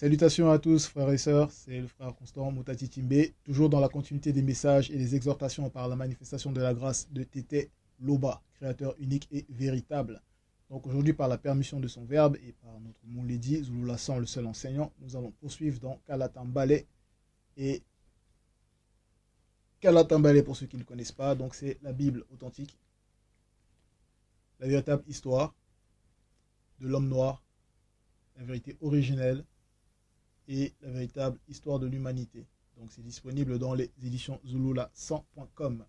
Salutations à tous, frères et sœurs, c'est le frère Constant Moutati Timbe, toujours dans la continuité des messages et des exhortations par la manifestation de la grâce de Tété Loba, créateur unique et véritable. Donc aujourd'hui, par la permission de son verbe et par notre Mouledi, Zouloulassan, le seul enseignant, nous allons poursuivre dans Kalatambale. Et Kalatambale, pour ceux qui ne connaissent pas, donc c'est la Bible authentique, la véritable histoire de l'homme noir, la vérité originelle et la véritable histoire de l'humanité. Donc c'est disponible dans les éditions Zouloula100.com.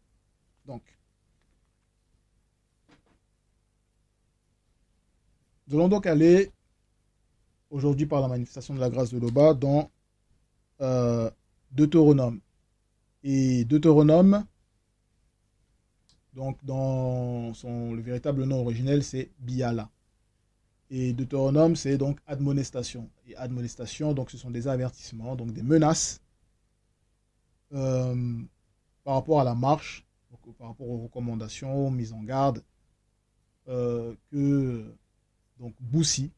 Donc, nous allons donc aller aujourd'hui par la manifestation de la grâce de Loba dans Deutéronome. Et Deutéronome, donc dans le véritable nom originel, c'est Biala. Et Deutéronome, c'est donc admonestation. Et admonestation, donc ce sont des avertissements, donc des menaces par rapport à la marche, donc, par rapport aux recommandations, mises en garde, que donc Boussi,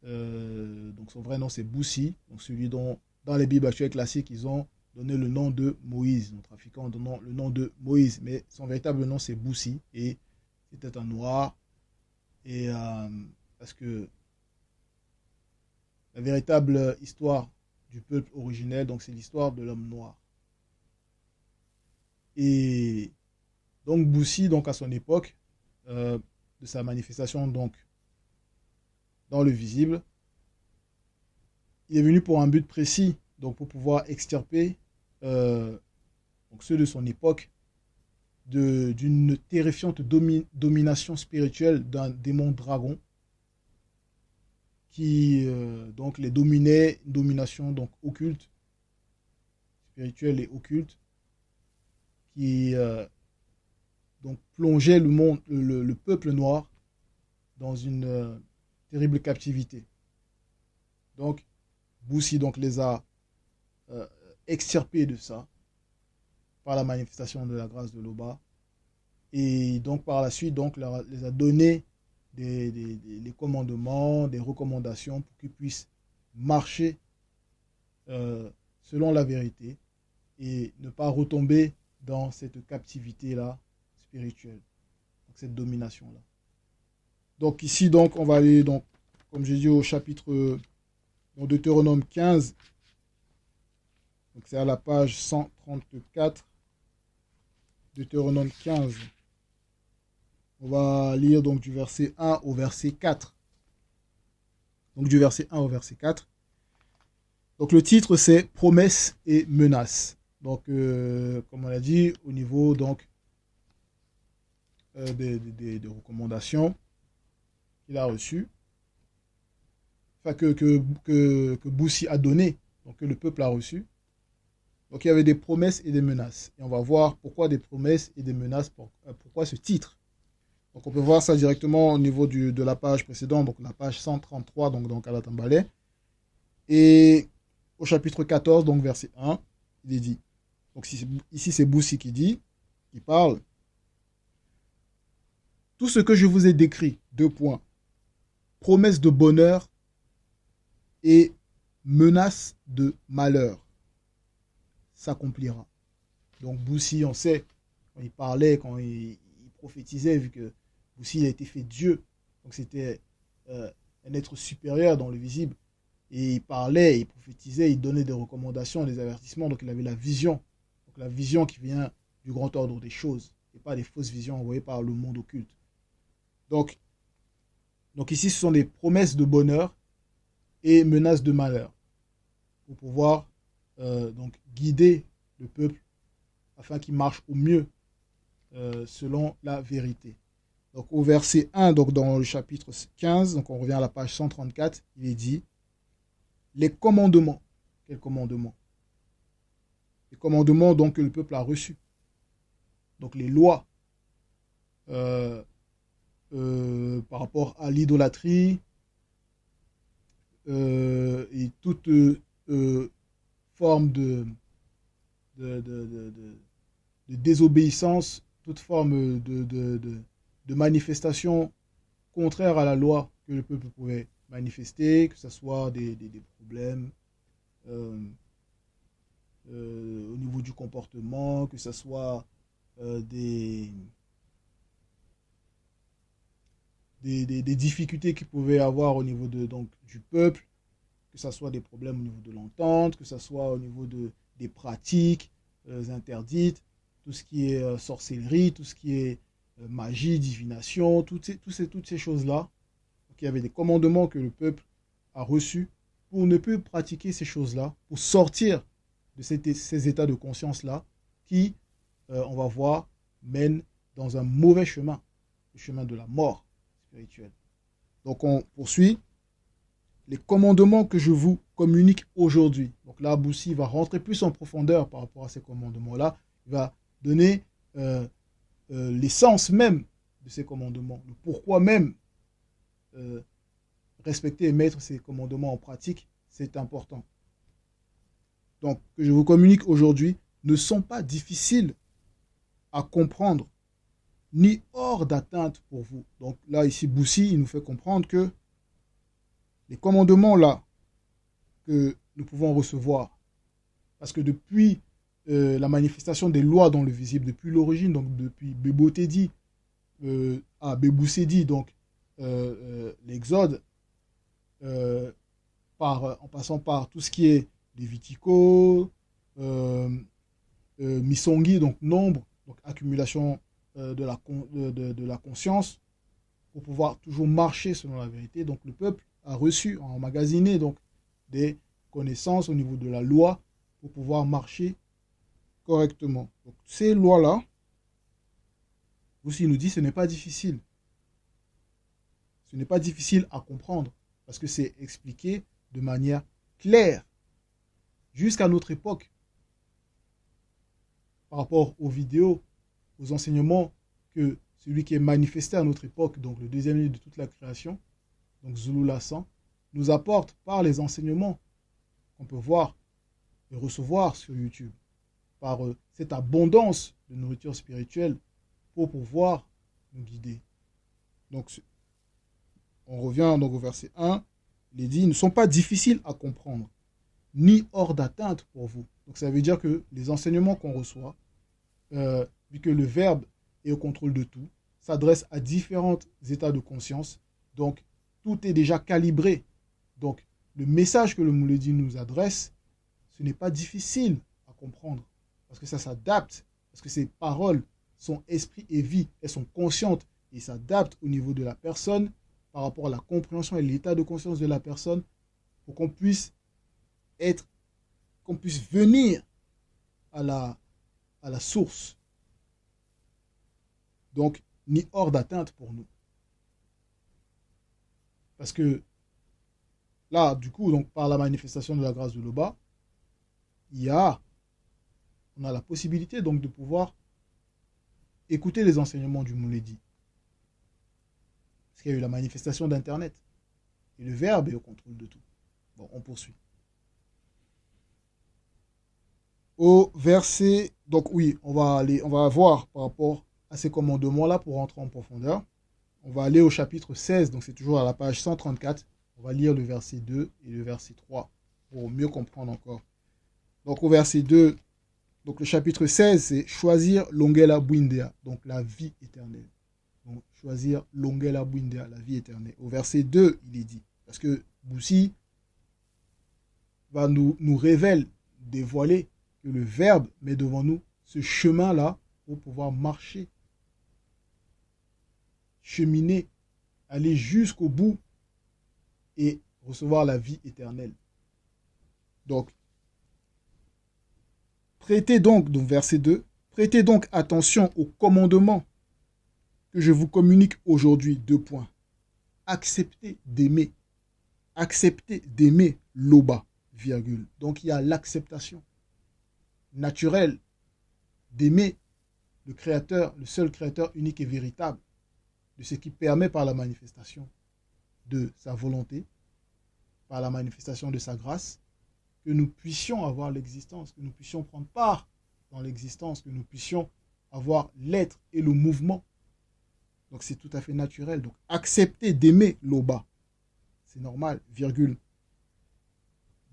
donc son vrai nom c'est Boussi, donc celui dont dans les Bibles actuelles classiques ils ont donné le nom de Moïse, nos trafiquants donnant le nom de Moïse, mais son véritable nom c'est Boussi, et c'était un noir, et parce que la véritable histoire du peuple originel, donc c'est l'histoire de l'homme noir. Et donc Boussi, donc à son époque, de sa manifestation donc dans le visible, il est venu pour un but précis, donc pour pouvoir extirper donc ceux de son époque d'une terrifiante domination spirituelle d'un démon dragon qui donc les dominait, une domination donc occulte, spirituelle et occulte, qui donc plongeait le monde, le peuple noir dans une terrible captivité. Donc Boussi donc les a extirpés de ça par la manifestation de la grâce de Loba, et donc par la suite donc les a donné des commandements, des recommandations pour qu'ils puissent marcher selon la vérité et ne pas retomber dans cette captivité-là spirituelle, donc cette domination-là. Donc ici, donc, on va aller, donc, comme j'ai dit, au chapitre dans Deutéronome 15. Donc c'est à la page 134. Deutéronome 15. On va lire donc du verset 1 au verset 4. Donc du verset 1 au verset 4. Donc le titre c'est Promesses et menaces. Donc comme on l'a dit, au niveau donc des recommandations qu'il a reçues, enfin que Boussi a donné, donc que le peuple a reçu. Donc il y avait des promesses et des menaces. Et on va voir pourquoi des promesses et des menaces, pourquoi ce titre. Donc on peut voir ça directement au niveau de la page précédente, donc la page 133, donc à la Tambalé. Et au chapitre 14, donc verset 1, il est dit. Donc ici c'est Boussi qui parle. Tout ce que je vous ai décrit, 2 points, promesses de bonheur et menaces de malheur, s'accomplira. Donc Boussi, on sait, quand il parlait, quand il prophétisait, vu que Boussi a été fait Dieu, donc c'était un être supérieur dans le visible, et il parlait, il prophétisait, il donnait des recommandations, des avertissements, donc il avait la vision, donc la vision qui vient du grand ordre des choses, et pas des fausses visions envoyées par le monde occulte. Donc ici, ce sont des promesses de bonheur et menaces de malheur, pour pouvoir donc guider le peuple afin qu'il marche au mieux selon la vérité. Donc au verset 1, donc dans le chapitre 15, donc on revient à la page 134, il est dit les commandements. Quels commandements? Les commandements donc que le peuple a reçus. Donc les lois par rapport à l'idolâtrie et toute forme de désobéissance, toute forme de manifestation contraire à la loi que le peuple pouvait manifester, que ce soit des problèmes au niveau du comportement, que ce soit des difficultés qu'ils pouvaient avoir au niveau donc, du peuple, que ce soit des problèmes au niveau de l'entente, que ce soit au niveau des pratiques interdites, tout ce qui est sorcellerie, tout ce qui est magie, divination, toutes ces choses-là. Donc, il y avait des commandements que le peuple a reçus pour ne plus pratiquer ces choses-là, pour sortir de ces états de conscience-là qui, on va voir, mènent dans un mauvais chemin, le chemin de la mort spirituelle. Donc on poursuit. Les commandements que je vous communique aujourd'hui. Donc là, Boussi va rentrer plus en profondeur par rapport à ces commandements-là. Il va donner l'essence même de ces commandements, le pourquoi même respecter et mettre ces commandements en pratique, c'est important. Donc, que je vous communique aujourd'hui ne sont pas difficiles à comprendre, ni hors d'atteinte pour vous. Donc là, ici, Boussi, il nous fait comprendre que les commandements là que nous pouvons recevoir, parce que depuis la manifestation des lois dans le visible, depuis l'origine, donc depuis Bébousédi, donc l'Exode, en passant par tout ce qui est Lévitico, Misongi, donc nombre, donc accumulation de la conscience, pour pouvoir toujours marcher selon la vérité. Donc le peuple a reçu, a emmagasiné donc des connaissances au niveau de la loi pour pouvoir marcher correctement. Donc ces lois-là, aussi nous dit, ce n'est pas difficile. Ce n'est pas difficile à comprendre parce que c'est expliqué de manière claire jusqu'à notre époque par rapport aux vidéos, aux enseignements que celui qui est manifesté à notre époque, donc le deuxième livre de toute la création, donc Zulu Lassan, nous apporte par les enseignements qu'on peut voir et recevoir sur YouTube, par cette abondance de nourriture spirituelle pour pouvoir nous guider. Donc, on revient donc au verset 1, il est dit, ils ne sont pas difficiles à comprendre, ni hors d'atteinte pour vous. Donc ça veut dire que les enseignements qu'on reçoit, vu que le Verbe est au contrôle de tout, s'adresse à différents états de conscience, donc tout est déjà calibré. Donc le message que le Mouledi nous adresse, ce n'est pas difficile à comprendre, parce que ça s'adapte, parce que ces paroles sont esprit et vie, elles sont conscientes et s'adaptent au niveau de la personne par rapport à la compréhension et l'état de conscience de la personne pour qu'on puisse venir à la source. Donc, ni hors d'atteinte pour nous. Parce que là, du coup, donc, par la manifestation de la grâce de l'Oba, on a la possibilité donc de pouvoir écouter les enseignements du Mouledi. Parce qu'il y a eu la manifestation d'Internet. Et le Verbe est au contrôle de tout. Bon, on poursuit. Au verset, donc oui, on va voir par rapport à ces commandements-là pour rentrer en profondeur. On va aller au chapitre 16, donc c'est toujours à la page 134. On va lire le verset 2 et le verset 3 pour mieux comprendre encore. Donc au verset 2, donc le chapitre 16, c'est choisir l'ongela buindea, donc la vie éternelle. Donc choisir l'ongela buindea, la vie éternelle. Au verset 2, il est dit, parce que Boussi va nous révèle, dévoiler que le Verbe met devant nous ce chemin-là pour pouvoir marcher, cheminer, aller jusqu'au bout et recevoir la vie éternelle. Donc, donc verset 2, prêtez donc attention aux commandements que je vous communique aujourd'hui, 2 points. Acceptez d'aimer l'Oba, virgule. Donc il y a l'acceptation naturelle d'aimer le Créateur, le seul Créateur unique et véritable, de ce qui permet par la manifestation de sa volonté, par la manifestation de sa grâce, que nous puissions avoir l'existence, que nous puissions prendre part dans l'existence, que nous puissions avoir l'être et le mouvement. Donc c'est tout à fait naturel. Donc accepter d'aimer l'Oba, c'est normal, virgule,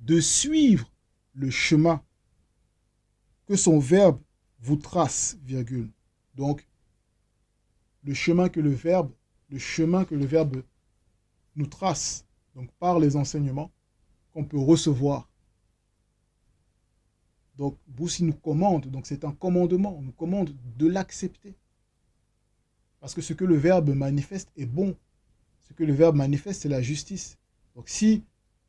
de suivre le chemin que son verbe vous trace, virgule. Donc, le chemin que le verbe nous trace, donc par les enseignements qu'on peut recevoir. Donc, Boussi nous commande, donc c'est un commandement, on nous commande de l'accepter. Parce que ce que le verbe manifeste est bon. Ce que le verbe manifeste, c'est la justice. Donc, si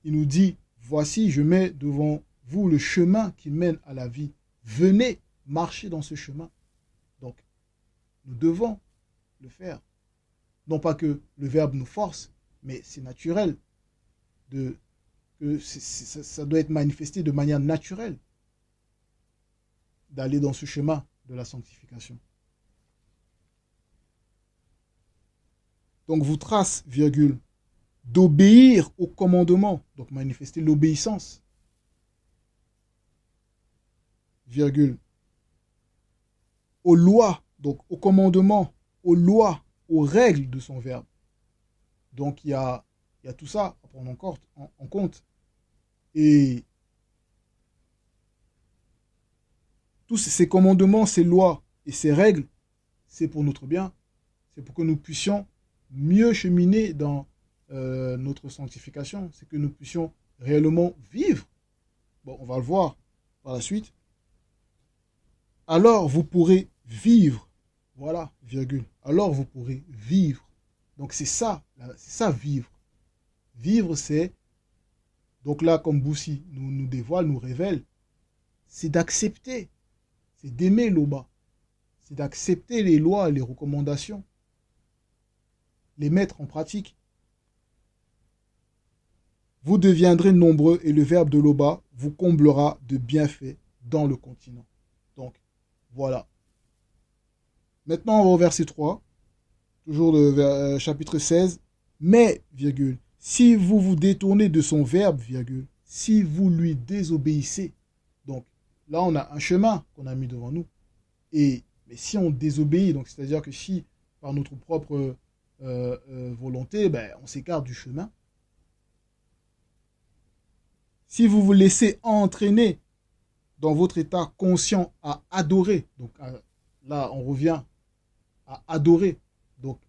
il nous dit, voici, je mets devant vous le chemin qui mène à la vie, venez marcher dans ce chemin. Donc, nous devons le faire. Non pas que le verbe nous force, mais c'est naturel. Ça doit être manifesté de manière naturelle d'aller dans ce chemin de la sanctification. Donc, vous trace, virgule, d'obéir au commandement, donc manifester l'obéissance, virgule, aux lois, donc au commandement, aux lois, aux règles de son verbe. Donc il y a tout ça à prendre en compte. Et tous ces commandements, ces lois et ces règles, c'est pour notre bien. C'est pour que nous puissions mieux cheminer dans notre sanctification. C'est que nous puissions réellement vivre. Bon, on va le voir par la suite. Alors vous pourrez vivre. Voilà, virgule. Alors vous pourrez vivre. Donc c'est ça vivre. Vivre, c'est, donc là, comme Boussi nous dévoile, nous révèle, c'est d'accepter, c'est d'aimer l'Oba, c'est d'accepter les lois, les recommandations, les mettre en pratique. Vous deviendrez nombreux et le verbe de l'Oba vous comblera de bienfaits dans le continent. Donc, voilà. Maintenant, on va au verset 3, toujours le chapitre 16. Mais, virgule, si vous vous détournez de son verbe, virgule, si vous lui désobéissez. Donc, là, on a un chemin qu'on a mis devant nous. Mais si on désobéit, donc c'est-à-dire que si, par notre propre volonté, on s'écarte du chemin. Si vous vous laissez entraîner dans votre état conscient à adorer, donc là, on revient à adorer, donc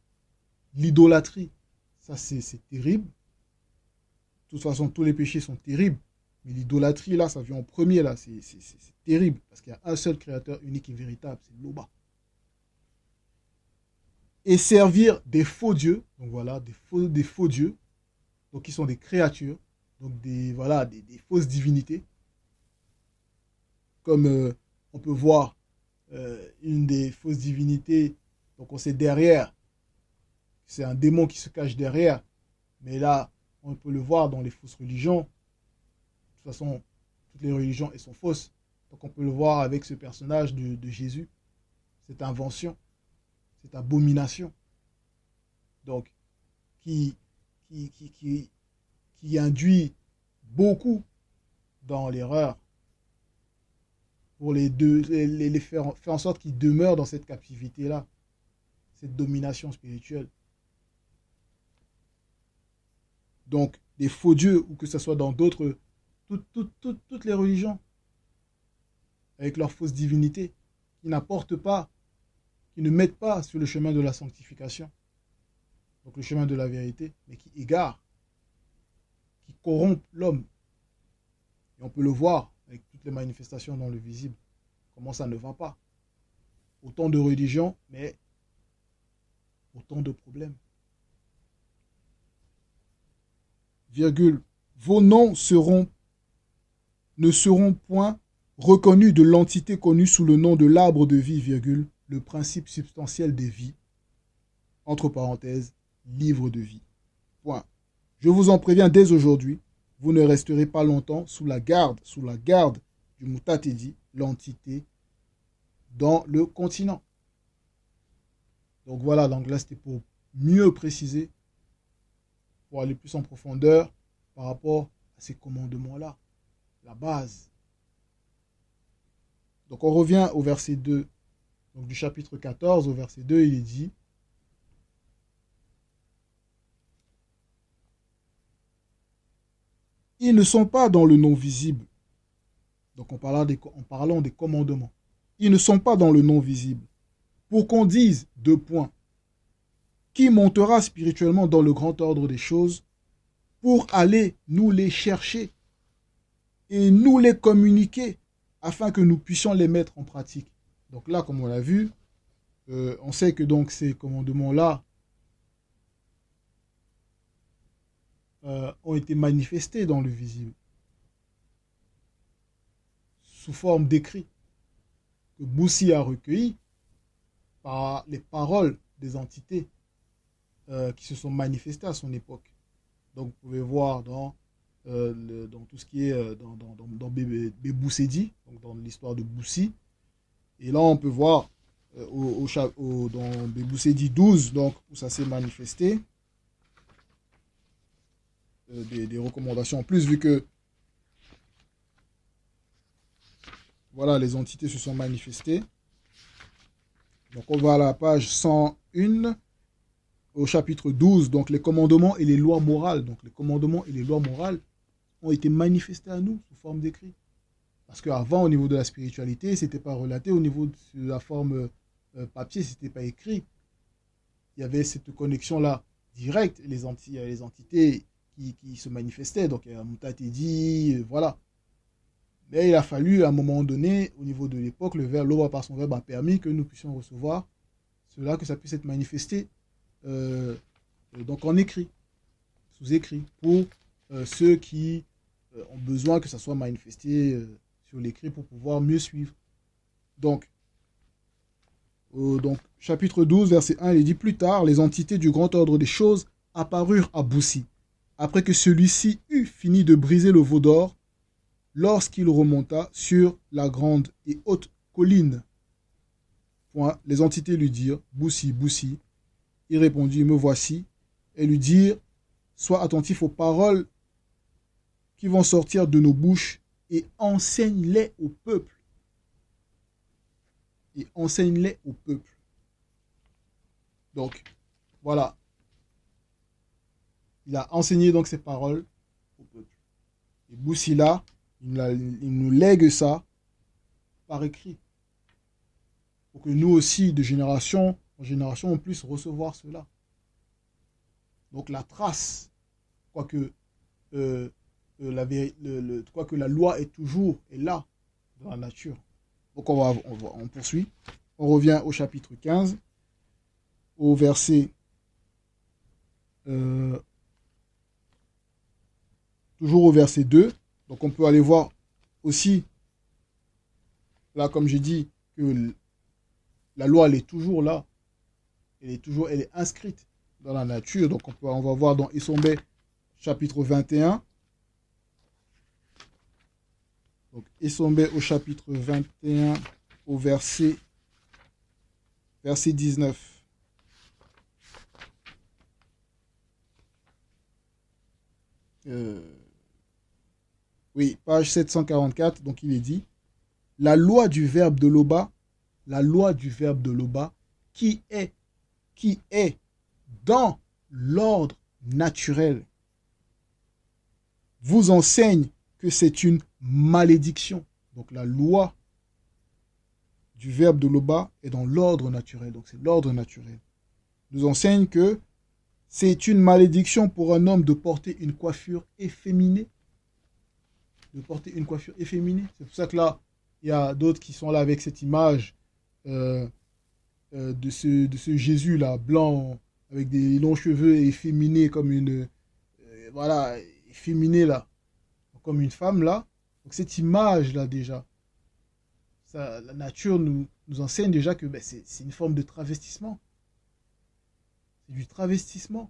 l'idolâtrie, ça c'est terrible. De toute façon, tous les péchés sont terribles. Mais l'idolâtrie, là, ça vient en premier, là. C'est terrible. Parce qu'il y a un seul créateur unique et véritable, c'est l'Oba. Et servir des faux dieux. Donc voilà, des faux dieux. Donc qui sont des créatures. Donc des fausses divinités. Comme on peut voir une des fausses divinités. Donc on sait derrière. C'est un démon qui se cache derrière. Mais là, on peut le voir dans les fausses religions. De toute façon, toutes les religions elles sont fausses. Donc on peut le voir avec ce personnage de Jésus. Cette invention, cette abomination. Donc, qui induit beaucoup dans l'erreur. Pour les faire en sorte qu'ils demeurent dans cette captivité-là. Cette domination spirituelle. Donc, des faux dieux, ou que ce soit dans d'autres, toutes les religions, avec leurs fausses divinités, qui n'apportent pas, qui ne mettent pas sur le chemin de la sanctification, donc le chemin de la vérité, mais qui égarent, qui corrompent l'homme. Et on peut le voir avec toutes les manifestations dans le visible, comment ça ne va pas. Autant de religions, mais autant de problèmes. Virgule, vos noms ne seront point reconnus de l'entité connue sous le nom de l'arbre de vie, virgule, le principe substantiel des vies, entre parenthèses, livre de vie. Point. Je vous en préviens dès aujourd'hui, vous ne resterez pas longtemps sous la garde du Mutatedi, l'entité, dans le continent. Donc voilà, donc là c'était pour mieux préciser, pour aller plus en profondeur par rapport à ces commandements-là, la base. Donc on revient au verset 2, donc du chapitre 14, au verset 2, il est dit Ils ne sont pas dans le non visible. Donc en parlant des commandements. Ils ne sont pas dans le non visible. Pour qu'on dise, deux points, qui montera spirituellement dans le grand ordre des choses pour aller nous les chercher et nous les communiquer afin que nous puissions les mettre en pratique. Donc là, comme on l'a vu, on sait que donc ces commandements-là ont été manifestés dans le visible sous forme d'écrits que Boussi a recueillis par les paroles des entités qui se sont manifestées à son époque. Donc vous pouvez voir dans tout ce qui est dans Béboussedi, donc dans l'histoire de Boussi. Et là, on peut voir dans Béboussedi 12, donc, où ça s'est manifesté, des recommandations en plus, vu que voilà, les entités se sont manifestées. Donc on va à la page 101, au chapitre 12, donc les commandements et les lois morales. Donc les commandements et les lois morales ont été manifestés à nous sous forme d'écrit. Parce qu'avant, au niveau de la spiritualité, ce n'était pas relaté, au niveau de la forme papier, ce n'était pas écrit. Il y avait cette connexion-là directe, les entités qui se manifestaient. Donc il y a Moutatedi, voilà. Mais il a fallu, à un moment donné, au niveau de l'époque, l'eau par son verbe a permis que nous puissions recevoir cela, que ça puisse être manifesté donc en écrit, sous écrit, pour ceux qui ont besoin que ça soit manifesté sur l'écrit pour pouvoir mieux suivre. Donc, chapitre 12, verset 1, il dit: plus tard, les entités du grand ordre des choses apparurent à Boussi, après que celui-ci eut fini de briser le veau d'or, lorsqu'il remonta sur la grande et haute colline. Point. Les entités lui dirent: Boussi, Boussi. Il répondit: me voici. Et lui dirent: sois attentif aux paroles qui vont sortir de nos bouches et enseigne-les au peuple. Et enseigne-les au peuple. Donc, voilà. Il a enseigné donc ces paroles au peuple. Et Boussi là, il nous lègue ça par écrit. Pour que nous aussi, de génération en génération, on puisse recevoir cela. Donc la trace, quoique la loi est là, dans la nature. Donc on poursuit. On revient au chapitre 15, au verset... toujours au verset 2. Donc on peut aller voir aussi, là comme j'ai dit, que la loi elle est toujours là. Elle est inscrite dans la nature. Donc on va voir dans Essombé chapitre 21. Donc Essombé au chapitre 21 au verset 19. Oui, page 744, donc il est dit: la loi du verbe de Loba, qui est dans l'ordre naturel, vous enseigne que c'est une malédiction. Donc la loi du verbe de Loba est dans l'ordre naturel, donc c'est l'ordre naturel. Nous enseigne que c'est une malédiction pour un homme de porter une coiffure efféminée. C'est pour ça que là, il y a d'autres qui sont là avec cette image de ce Jésus-là, blanc, avec des longs cheveux et efféminé comme une... voilà, efféminé là, comme une femme là. Donc cette image-là déjà, ça, la nature nous enseigne déjà que c'est une forme de travestissement. C'est du travestissement.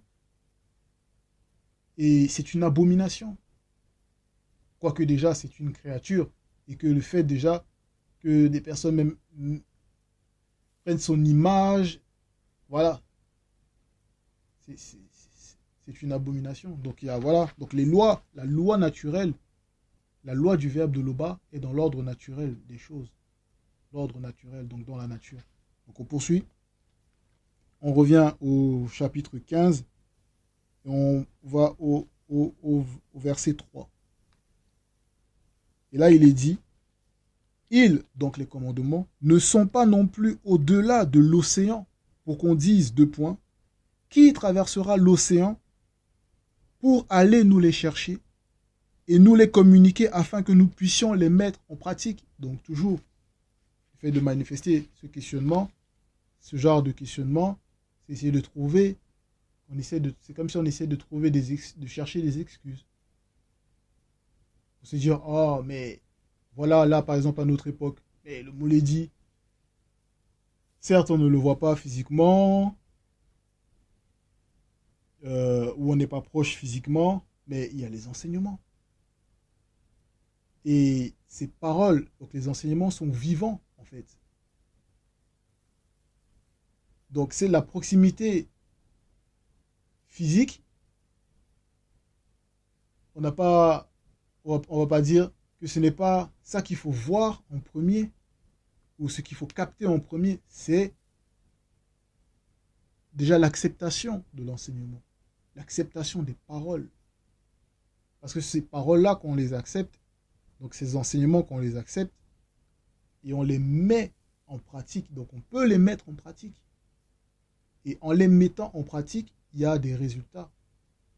Et c'est une abomination. Quoique déjà c'est une créature, et que le fait déjà que des personnes même prennent son image, voilà, c'est une abomination. Donc il y a, voilà, donc les lois, la loi naturelle, la loi du verbe de Loba est dans l'ordre naturel des choses. L'ordre naturel, donc dans la nature. Donc on poursuit. On revient au chapitre 15, et on va au verset 3. Et là, il est dit, ils, donc les commandements, ne sont pas non plus au-delà de l'océan, pour qu'on dise, deux points, qui traversera l'océan pour aller nous les chercher et nous les communiquer afin que nous puissions les mettre en pratique. Donc toujours, le fait de manifester ce questionnement, ce genre de questionnement, c'est essayer de trouver, c'est comme si on essaie de trouver de chercher des excuses. Pour se dire, oh, mais voilà, là, par exemple, à notre époque, mais le Mouledi, certes, on ne le voit pas physiquement, ou on n'est pas proche physiquement, mais il y a les enseignements. Et ces paroles, donc les enseignements sont vivants, en fait. Donc c'est la proximité physique. On n'a pas, on va pas dire que ce n'est pas ça qu'il faut voir en premier, ou ce qu'il faut capter en premier, c'est déjà l'acceptation de l'enseignement, l'acceptation des paroles. Parce que ces paroles-là, qu'on les accepte, donc ces enseignements, qu'on les accepte, et on les met en pratique, donc on peut les mettre en pratique. Et en les mettant en pratique, il y a des résultats.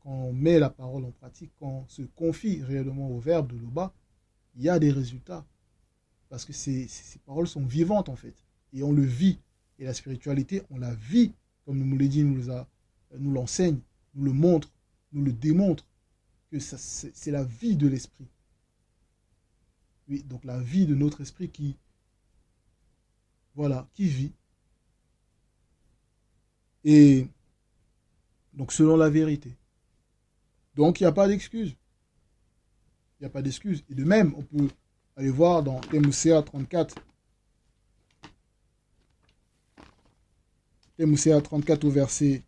Quand on met la parole en pratique, quand on se confie réellement au verbe de Loba, il y a des résultats. Parce que ces paroles sont vivantes en fait. Et on le vit. Et la spiritualité, on la vit. Comme le Mouledi nous l'enseigne, nous le montre, nous le démontre. Que c'est la vie de l'esprit. Oui, donc la vie de notre esprit qui vit. Et donc selon la vérité. Donc il n'y a pas d'excuse. Il n'y a pas d'excuse. Et de même, on peut aller voir dans Thémouséa 34. Thémouséa 34 au verset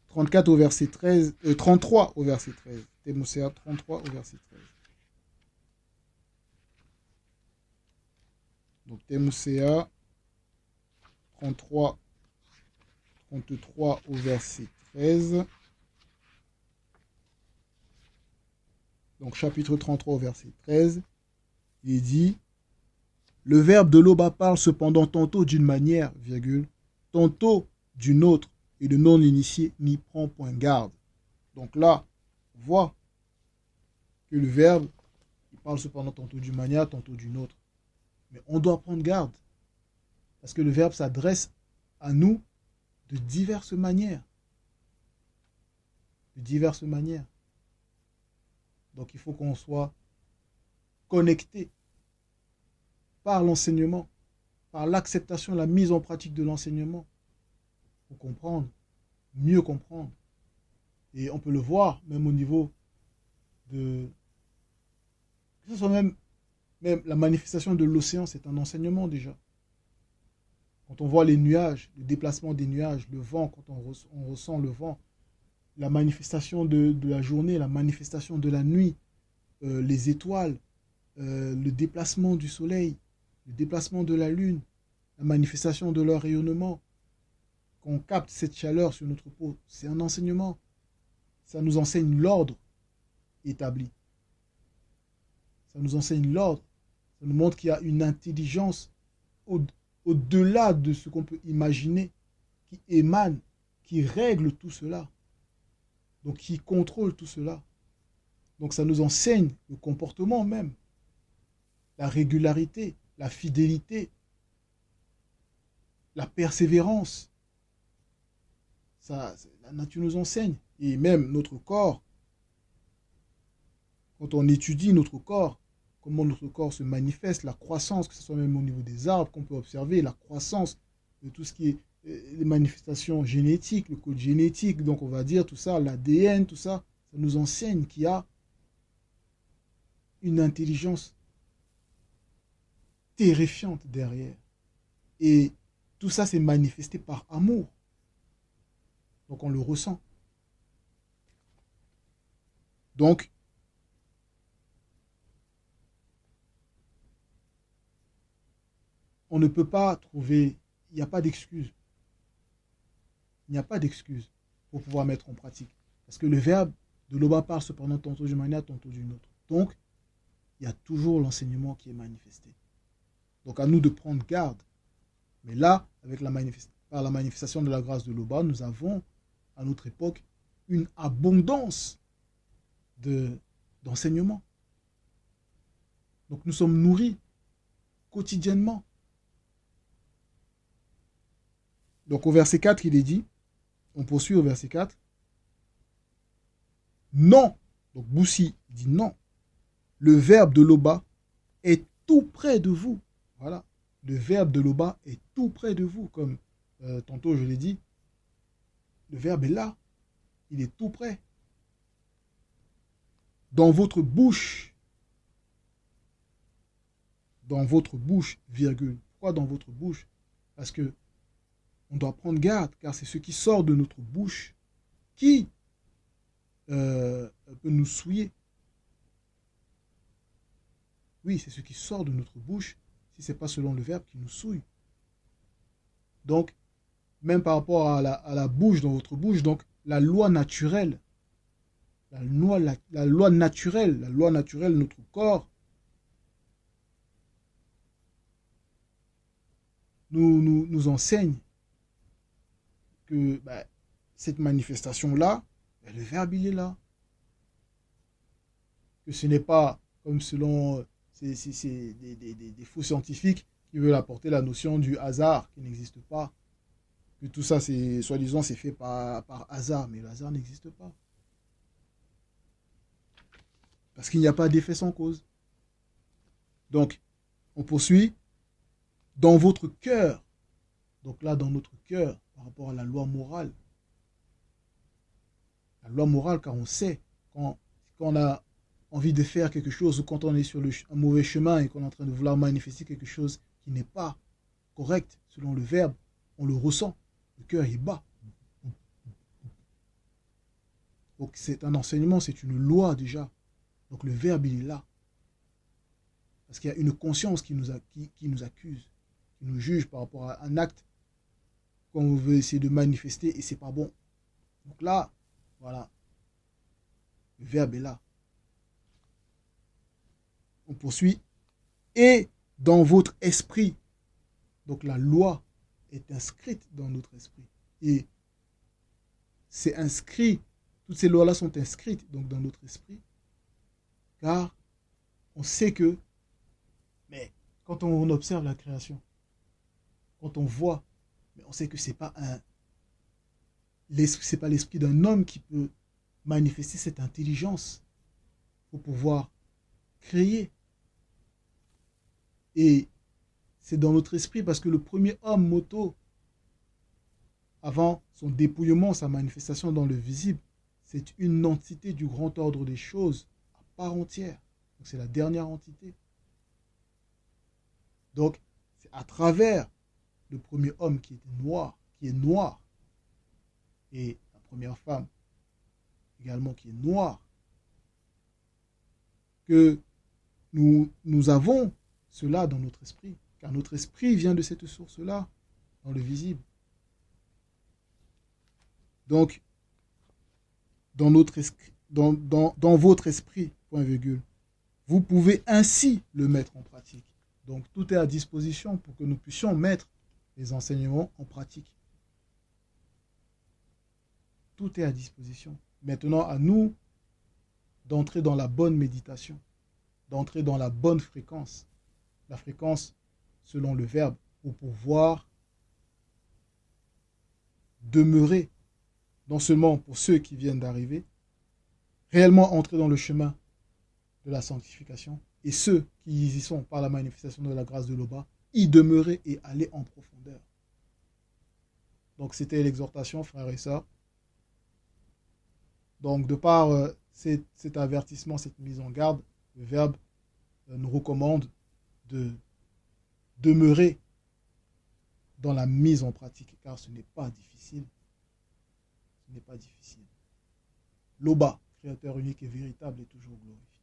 34 au verset 13, 33 au verset 13. Thémouséa 33 au verset 13. Donc Thémouséa 33 au verset 13. Donc chapitre 33 au verset 13. Il dit, le verbe de l'Oba parle cependant tantôt d'une manière, virgule, tantôt d'une autre, et le non-initié n'y prend point garde. Donc là, on voit que le verbe, il parle cependant tantôt d'une manière, tantôt d'une autre. Mais on doit prendre garde. Parce que le verbe s'adresse à nous de diverses manières. De diverses manières. Donc il faut qu'on soit connecté par l'enseignement, par l'acceptation, la mise en pratique de l'enseignement, pour comprendre, mieux comprendre. Et on peut le voir même au niveau de... Que ce soit même la manifestation de l'océan, c'est un enseignement déjà. Quand on voit les nuages, le déplacement des nuages, le vent, quand on ressent le vent, la manifestation de la journée, la manifestation de la nuit, les étoiles, le déplacement du soleil, le déplacement de la lune, la manifestation de leur rayonnement, qu'on capte cette chaleur sur notre peau, c'est un enseignement. Ça nous enseigne l'ordre établi. Ça nous enseigne l'ordre. Ça nous montre qu'il y a une intelligence au-delà de ce qu'on peut imaginer, qui émane, qui règle tout cela. Donc qui contrôle tout cela. Donc ça nous enseigne le comportement même, la régularité, la fidélité, la persévérance. Ça, la nature nous enseigne. Et même notre corps, quand on étudie notre corps, comment notre corps se manifeste, la croissance, que ce soit même au niveau des arbres qu'on peut observer, la croissance de tout ce qui est les manifestations génétiques, le code génétique, donc on va dire tout ça, l'ADN, tout ça, ça nous enseigne qu'il y a une intelligence terrifiante derrière. Et tout ça s'est manifesté par amour. Donc on le ressent. Donc, on ne peut pas trouver, il n'y a pas d'excuse. Il n'y a pas d'excuse pour pouvoir mettre en pratique. Parce que le verbe de Loba parle cependant tantôt d'une manière, tantôt d'une autre. Donc, il y a toujours l'enseignement qui est manifesté. Donc, à nous de prendre garde. Mais là, par la manifestation de la grâce de Loba, nous avons, à notre époque, une abondance d'enseignement. Donc, nous sommes nourris quotidiennement. Donc, au verset 4, il est dit, on poursuit au verset 4, non. Donc, Boussi dit non. Le verbe de Loba est tout près de vous. Voilà. Le verbe de Loba est tout près de vous. Comme tantôt je l'ai dit, le verbe est là. Il est tout près. Dans votre bouche. Dans votre bouche, virgule. Pourquoi dans votre bouche? Parce que on doit prendre garde, car c'est ce qui sort de notre bouche qui peut nous souiller. Oui, c'est ce qui sort de notre bouche, si ce n'est pas selon le verbe, qui nous souille. Donc, même par rapport à la bouche, dans votre bouche, donc la loi naturelle, la loi naturelle de notre corps, nous enseigne que cette manifestation-là, le verbe, il est là. Que ce n'est pas comme selon des faux scientifiques qui veulent apporter la notion du hasard qui n'existe pas. Que tout ça, c'est soi-disant, c'est fait par hasard, mais le hasard n'existe pas. Parce qu'il n'y a pas d'effet sans cause. Donc, on poursuit. Dans votre cœur, donc là, dans notre cœur, par rapport à la loi morale. La loi morale, car on sait, quand on a envie de faire quelque chose, ou quand on est sur un mauvais chemin et qu'on est en train de vouloir manifester quelque chose qui n'est pas correct, selon le verbe, on le ressent. Le cœur, il bat. Donc c'est un enseignement, c'est une loi déjà. Donc le verbe, il est là. Parce qu'il y a une conscience qui nous accuse, qui nous juge par rapport à un acte qu'on veut essayer de manifester et c'est pas bon. Donc là, voilà, le verbe est là. On poursuit. Et dans votre esprit. Donc la loi est inscrite dans notre esprit. Et c'est inscrit, toutes ces lois-là sont inscrites donc dans notre esprit. Car on sait que, mais quand on observe la création, quand on voit, mais on sait que c'est pas l'esprit d'un homme qui peut manifester cette intelligence pour pouvoir créer. Et c'est dans notre esprit parce que le premier homme, Moto, avant son dépouillement, sa manifestation dans le visible, c'est une entité du grand ordre des choses à part entière. Donc c'est la dernière entité. Donc c'est à travers le premier homme qui est noir, et la première femme également qui est noire, que nous avons cela dans notre esprit. Car notre esprit vient de cette source-là, dans le visible. Donc, dans votre esprit, point virgule, vous pouvez ainsi le mettre en pratique. Donc, tout est à disposition pour que nous puissions mettre les enseignements en pratique. Tout est à disposition. Maintenant, à nous d'entrer dans la bonne méditation, d'entrer dans la bonne fréquence. La fréquence selon le verbe, pour pouvoir demeurer, non seulement pour ceux qui viennent d'arriver, réellement entrer dans le chemin de la sanctification, et ceux qui y sont par la manifestation de la grâce de Loba, y demeurer et aller en profondeur. Donc c'était l'exhortation, frères et sœurs. Donc de par cet avertissement, cette mise en garde, le verbe nous recommande de demeurer dans la mise en pratique, car ce n'est pas difficile. Ce n'est pas difficile. Loba, créateur unique et véritable, est toujours glorifié.